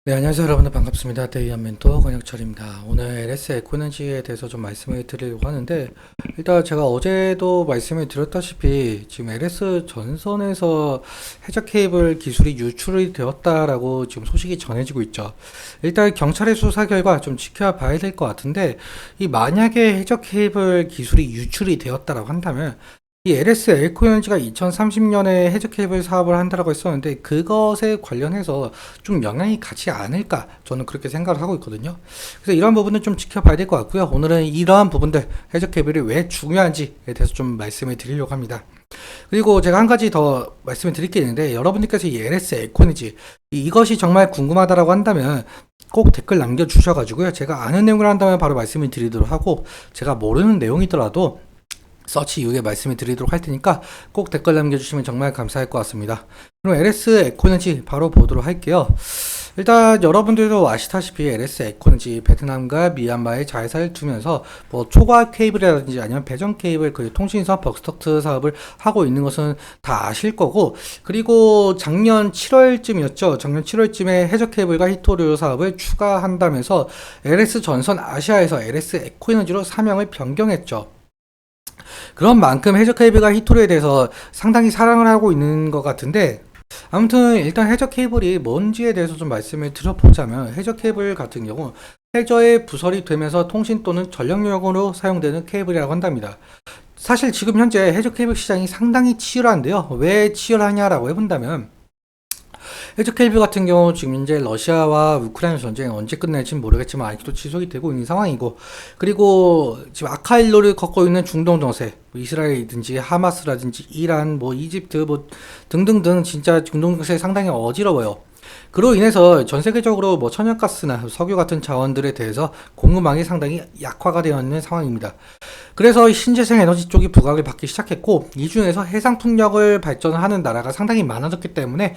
네, 안녕하세요 여러분들 반갑습니다. 데이한 멘토 권혁철입니다. 오늘 LS 에코에너지에 대해서 좀 말씀을 드리려고 하는데, 일단 제가 어제도 말씀을 드렸다시피 지금 LS 전선에서 해저 케이블 기술이 유출이 되었다라고 지금 소식이 전해지고 있죠. 일단 경찰의 수사 결과 좀 지켜봐야 될 것 같은데, 이 만약에 해저 케이블 기술이 유출이 되었다라고 한다면 이 LS 에코에너지가 2030년에 해저 케이블 사업을 한다라고 했었는데, 그것에 관련해서 좀 영향이 가지 않을까, 저는 그렇게 생각을 하고 있거든요. 그래서 이런 부분을 좀 지켜봐야 될 것 같고요. 오늘은 이러한 부분들, 해저 케이블이 왜 중요한지에 대해서 좀 말씀을 드리려고 합니다. 그리고 제가 한 가지 더 말씀을 드릴 게 있는데, 여러분들께서 이 LS 에코에너지 이것이 정말 궁금하다라고 한다면 꼭 댓글 남겨주셔가지고요, 제가 아는 내용을 한다면 바로 말씀을 드리도록 하고, 제가 모르는 내용이더라도 서치 이후에 말씀을 드리도록 할 테니까 꼭 댓글 남겨주시면 정말 감사할 것 같습니다. 그럼 LS 에코에너지 바로 보도록 할게요. 일단 여러분들도 아시다시피 LS 에코에너지 베트남과 미얀마에 자회사를 두면서 뭐 초과 케이블이라든지 아니면 배전 케이블 그 통신선 벅스터트 사업을 하고 있는 것은 다 아실 거고, 그리고 작년 7월쯤이었죠. 작년 7월쯤에 해저 케이블과 히토류 사업을 추가한다면서 LS 전선 아시아에서 LS 에코에너지로 사명을 변경했죠. 그런 만큼 해저 케이블과 히토리에 대해서 상당히 사랑을 하고 있는 것 같은데, 아무튼 일단 해저 케이블이 뭔지에 대해서 좀 말씀을 드려보자면, 해저 케이블 같은 경우 해저에 부설이 되면서 통신 또는 전력용으로 사용되는 케이블이라고 한답니다. 사실 지금 현재 해저 케이블 시장이 상당히 치열한데요. 왜 치열하냐라고 해본다면, 해저 케이블 같은 경우 지금 현재 러시아와 우크라이나 전쟁이 언제 끝날지는 모르겠지만 아직도 지속이 되고 있는 상황이고, 그리고 지금 아카일로를 걷고 있는 중동 정세, 뭐 이스라엘이든지 하마스라든지 이란, 뭐 이집트 뭐 등등등 진짜 중동 정세 상당히 어지러워요. 그로 인해서 전 세계적으로 뭐 천연가스나 석유 같은 자원들에 대해서 공급망이 상당히 약화가 되어 있는 상황입니다. 그래서 신재생 에너지 쪽이 부각을 받기 시작했고, 이 중에서 해상 풍력을 발전하는 나라가 상당히 많아졌기 때문에,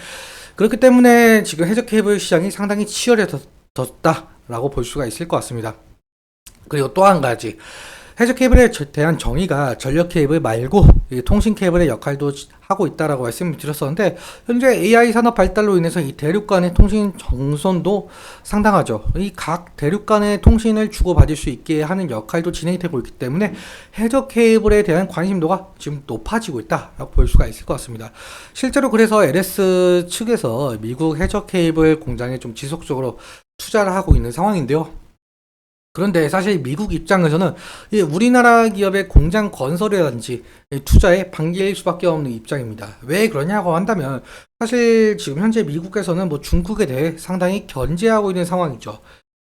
그렇기 때문에 지금 해저 케이블 시장이 상당히 치열해졌다라고 볼 수가 있을 것 같습니다. 그리고 또 한 가지, 해저 케이블에 대한 정의가 전력 케이블 말고 통신 케이블의 역할도 하고 있다라고 말씀을 드렸었는데, 현재 AI 산업 발달로 인해서 이 대륙 간의 통신 정선도 상당하죠. 이 각 대륙 간의 통신을 주고받을 수 있게 하는 역할도 진행이 되고 있기 때문에 해저 케이블에 대한 관심도가 지금 높아지고 있다라고 볼 수가 있을 것 같습니다. 실제로 그래서 LS 측에서 미국 해저 케이블 공장에 좀 지속적으로 투자를 하고 있는 상황인데요. 그런데 사실 미국 입장에서는 이 우리나라 기업의 공장 건설이라든지 투자에 반길 수밖에 없는 입장입니다. 왜 그러냐고 한다면, 사실 지금 현재 미국에서는 뭐 중국에 대해 상당히 견제하고 있는 상황이죠.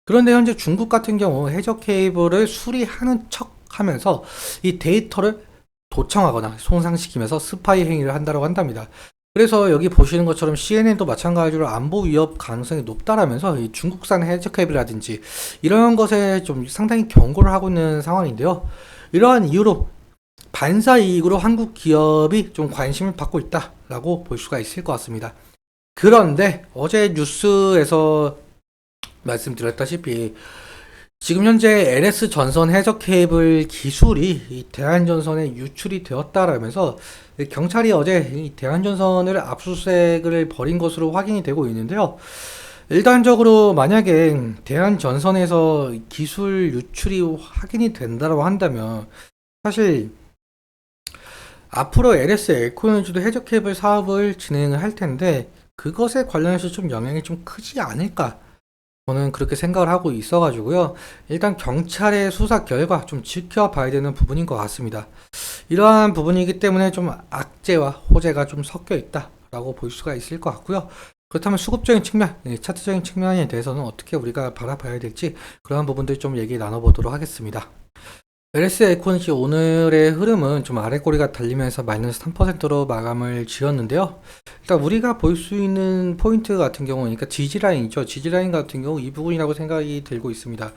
그런데 현재 중국 같은 경우 해저 케이블을 수리하는 척 하면서 이 데이터를 도청하거나 손상시키면서 스파이 행위를 한다고 한답니다. 그래서 여기 보시는 것처럼 CNN도 마찬가지로 안보 위협 가능성이 높다라면서 이 중국산 해저 케이블이라든지 이런 것에 좀 상당히 경고를 하고 있는 상황인데요. 이러한 이유로 반사 이익으로 한국 기업이 좀 관심을 받고 있다라고 볼 수가 있을 것 같습니다. 그런데 어제 뉴스에서 말씀드렸다시피 지금 현재 LS 전선 해저 케이블 기술이 이 대한전선에 유출이 되었다라면서 경찰이 어제 이 대한전선을 압수수색을 벌인 것으로 확인이 되고 있는데요. 일단적으로 만약에 대한전선에서 기술 유출이 확인이 된다고 한다면, 사실 앞으로 LS 에코에너지도 해저 케이블 사업을 진행을 할 텐데, 그것에 관련해서 좀 영향이 좀 크지 않을까, 저는 그렇게 생각을 하고 있어가지고요. 일단 경찰의 수사 결과 좀 지켜봐야 되는 부분인 것 같습니다. 이러한 부분이기 때문에 좀 악재와 호재가 좀 섞여 있다라고 볼 수가 있을 것 같고요. 그렇다면 수급적인 측면, 차트적인 측면에 대해서는 어떻게 우리가 바라봐야 될지, 그러한 부분들 좀 얘기 나눠보도록 하겠습니다. LS 에코너지 오늘의 흐름은 좀 아래 꼬리가 달리면서 마이너스 3%로 마감을 지었는데요. 일단 우리가 볼 수 있는 포인트 같은 경우는, 그러니까 지지라인이죠. 지지라인 같은 경우 이 부분이라고 생각이 들고 있습니다.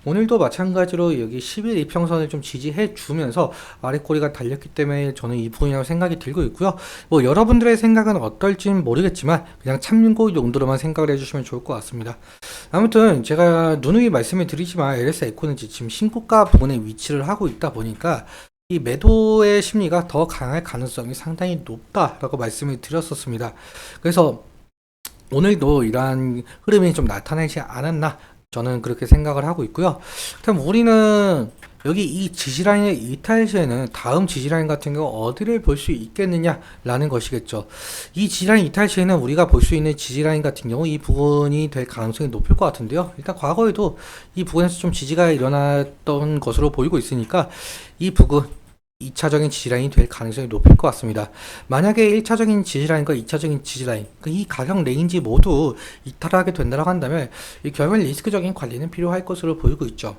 오늘도 마찬가지로 여기 10일 이평선을 좀 지지해 주면서 아래 꼬리가 달렸기 때문에 저는 이 부분이라고 생각이 들고 있고요. 뭐 여러분들의 생각은 어떨지는 모르겠지만 그냥 참고 용도로만 생각을 해주시면 좋을 것 같습니다. 아무튼 제가 누누이 말씀을 드리지만 LS 에코너지 지금 신고가 부분에 위치를 하고 있다 보니까 이 매도의 심리가 더 강할 가능성이 상당히 높다라고 말씀을 드렸었습니다. 그래서 오늘도 이러한 흐름이 좀 나타나지 않았나 저는 그렇게 생각을 하고 있고요. 그럼 우리는 여기 이 지지라인의 이탈 시에는 다음 지지라인 같은 경우 어디를 볼 수 있겠느냐라는 것이겠죠. 이 지지라인 이탈 시에는 우리가 볼 수 있는 지지라인 같은 경우 이 부분이 될 가능성이 높을 것 같은데요. 일단 과거에도 이 부분에서 좀 지지가 일어났던 것으로 보이고 있으니까 이 부분 2차적인 지지라인이 될 가능성이 높을 것 같습니다. 만약에 1차적인 지지라인과 2차적인 지지라인, 이 가격 레인지 모두 이탈하게 된다고 한다면 이 결국 리스크적인 관리는 필요할 것으로 보이고 있죠.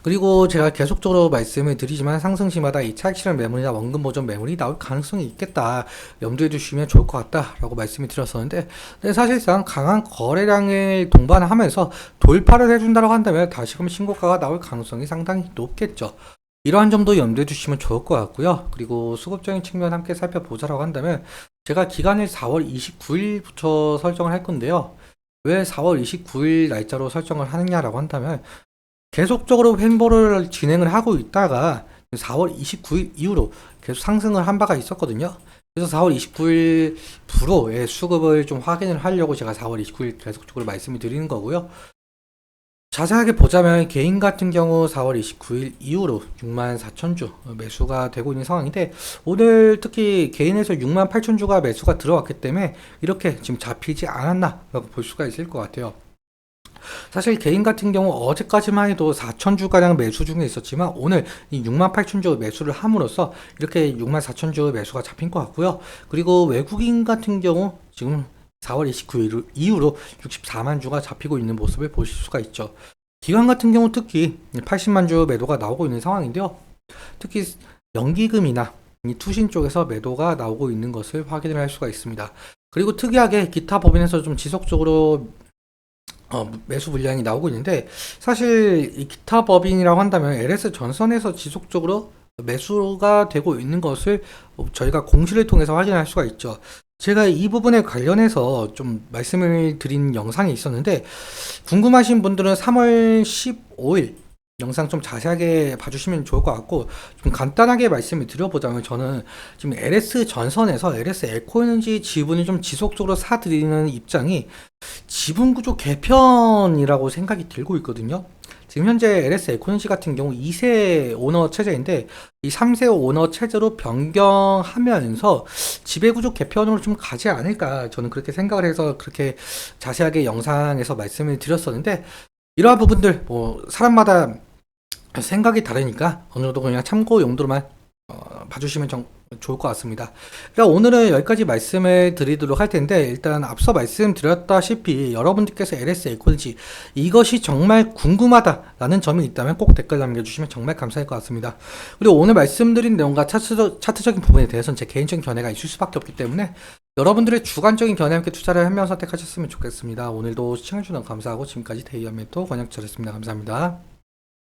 그리고 제가 계속적으로 말씀을 드리지만 상승시마다 이 차익 실현 매물이나 원금 보전 매물이 나올 가능성이 있겠다. 염두에 두시면 좋을 것 같다라고 말씀을 드렸었는데, 근데 사실상 강한 거래량을 동반하면서 돌파를 해준다고 한다면 다시금 신고가가 나올 가능성이 상당히 높겠죠. 이러한 점도 염두에 두시면 좋을 것 같고요. 그리고 수급적인 측면 함께 살펴보자라고 한다면 제가 기간을 4월 29일부터 설정을 할 건데요. 왜 4월 29일 날짜로 설정을 하느냐라고 한다면 계속적으로 횡보를 진행을 하고 있다가 4월 29일 이후로 계속 상승을 한 바가 있었거든요. 그래서 4월 29일 부로의 수급을 좀 확인을 하려고 제가 4월 29일 계속적으로 말씀을 드리는 거고요. 자세하게 보자면 개인 같은 경우 4월 29일 이후로 64,000주 매수가 되고 있는 상황인데, 오늘 특히 개인에서 68,000주가 매수가 들어왔기 때문에 이렇게 지금 잡히지 않았나 라고 볼 수가 있을 것 같아요. 사실 개인 같은 경우 어제까지만 해도 4,000주가량 매수 중에 있었지만 오늘 이 68,000주 매수를 함으로써 이렇게 64,000주 매수가 잡힌 것 같고요. 그리고 외국인 같은 경우 지금 4월 29일 이후로 64만 주가 잡히고 있는 모습을 보실 수가 있죠. 기관 같은 경우 특히 80만 주 매도가 나오고 있는 상황인데요. 특히 연기금이나 이 투신 쪽에서 매도가 나오고 있는 것을 확인을 할 수가 있습니다. 그리고 특이하게 기타 법인에서 좀 지속적으로 매수 물량이 나오고 있는데, 사실 이 기타 법인이라고 한다면 LS 전선에서 지속적으로 매수가 되고 있는 것을 저희가 공시를 통해서 확인할 수가 있죠. 제가 이 부분에 관련해서 좀 말씀을 드린 영상이 있었는데, 궁금하신 분들은 3월 15일 영상 좀 자세하게 봐주시면 좋을 것 같고, 좀 간단하게 말씀을 드려보자면 저는 지금 LS 전선에서 LS 에코에너지 지분을 좀 지속적으로 사들이는 입장이 지분구조 개편이라고 생각이 들고 있거든요. 지금 현재 LS 에코너지 같은 경우 2세 오너 체제인데 이 3세 오너 체제로 변경하면서 지배구조 개편으로 좀 가지 않을까, 저는 그렇게 생각을 해서 그렇게 자세하게 영상에서 말씀을 드렸었는데, 이러한 부분들 뭐 사람마다 생각이 다르니까 어느 정도 그냥 참고 용도로만 봐주시면 좋을 것 같습니다. 그러니까 오늘은 여기까지 말씀을 드리도록 할 텐데, 일단 앞서 말씀드렸다시피 여러분들께서 LS 에코너지 이것이 정말 궁금하다라는 점이 있다면 꼭 댓글 남겨주시면 정말 감사할 것 같습니다. 그리고 오늘 말씀드린 내용과 차트적인 부분에 대해서는 제 개인적인 견해가 있을 수밖에 없기 때문에 여러분들의 주관적인 견해와 함께 투자를 하면서 선택하셨으면 좋겠습니다. 오늘도 시청해주셔서 감사하고 지금까지 데이아 멘토 권혁철이었습니다. 감사합니다.